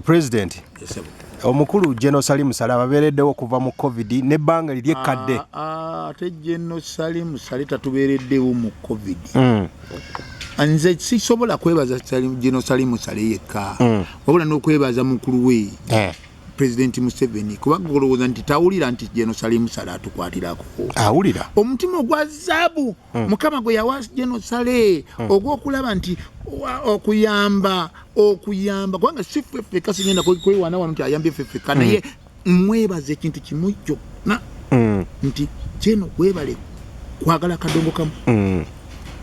President omukulu Gen Salim Saleh abeereddewo kuva mu COVID n'ebbanga liri ekkadde. Ate Gen Salim Saleh tatubeereddewo mu COVID. Nze sisobola kwebaza Gen Salim Saleh yekka. Wabula n'okwebaza mukulu we President Museveni kuba golowooza nti tawulira nti Gen Salim Saleh atukwatirako. Awulira. Omutima ogwa zaabu Mukama gwe yawa Gen Saleh ogw'okulaba nti okuyamba kubanga si ffeffe kasigenda kwewana wano nti ayambye ffeffe naye mwebaza ekintu kimu kyonna nti Gen webale kwagala kadongokamu.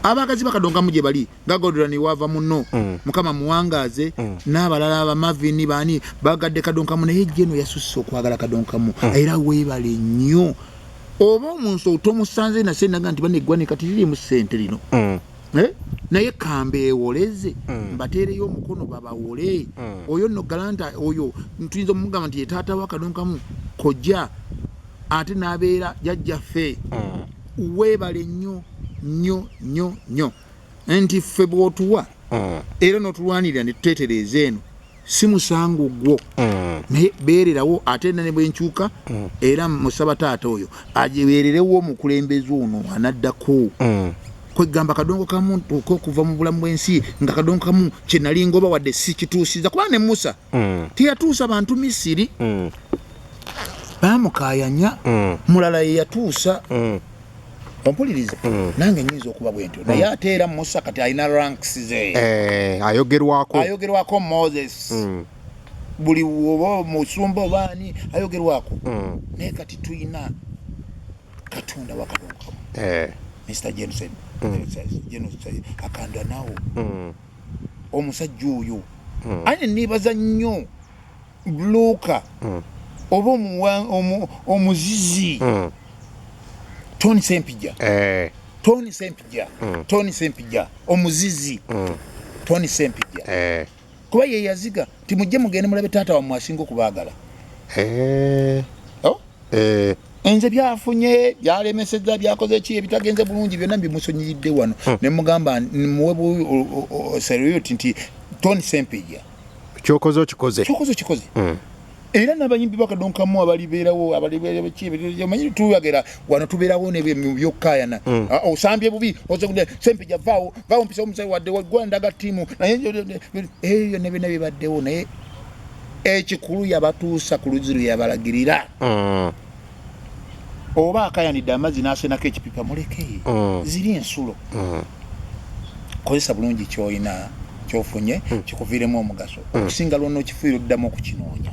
Abakazi bakadongokamu gye bali nga Godolani wava muno Mukama muwangaze n'abalala abamavini bani bagadde kadongokamu naye Gen yasusse okwagala kadongokamu era webale nnyo. Oba omuntu otomusanze na sennaga nti baneggwanika tiriimu ssente lino naye kambeewoleze mbateereyo omukono babawole oyo nno galanta oyo ntuyinza omugamba nti ye taata wa kadongokamu kojja ate n'abeera jjajjaffe weebale nnyo nti ffe bw'otuwa era n'otulwanirira ne tuteetereza eno si musango gwo naye beererawo ate ne bwenkyuka era musaba taata oyo agibeererewo omukulembeze ono anaddako kwegamba kadongokamu okuva mu bulamu bw'ensi nga kadongokamu kye nali ngoba wadde si kituusiza kuba ne Musa teyatuusa bantu Misiri baamukayanya mulala ye yatuusa ompuliriza nange nnyinza okuba bwentyo naye ate era Musa kati alina ranks ze ayogerwako Moses buli oba musumba obaani ayogerwako naye kati tuyina Katonda wa kadongokamu Mr. Gen Salim akanda nawo omusajja oyo ane nebaza nnyo Luka oba omuzizi Tony Sempija omuzizi Tony Sempija kuba ye yaziga timujje mugende mulabe taata wa mwasinga okubaagala enze byafunye byalemeseza byakoze ki ebitagenze bulungi byonna bimusonyiridde wano ne mugamba muwe serioti nti Tony Sempija kyokoze era n'abayimbi bakadongokamu abalibeerawo kimanyi tuyagera wano tubeerawo nebyokkaayana osambye bubi Sempija vaawo mpisa omusayi wadde gwandaga ttiimu naye eyo ne byonna bibaddewo naye ekikulu yabatuusa ku luziru yabalagirira oba akayanidde amazzi n'asenako ekipipa muleke ziri ensulo kozesa bulungi kyoyina kyofunye kikuviiremu omugaso okusinga lwonna okifiire oddamu okukinoonya.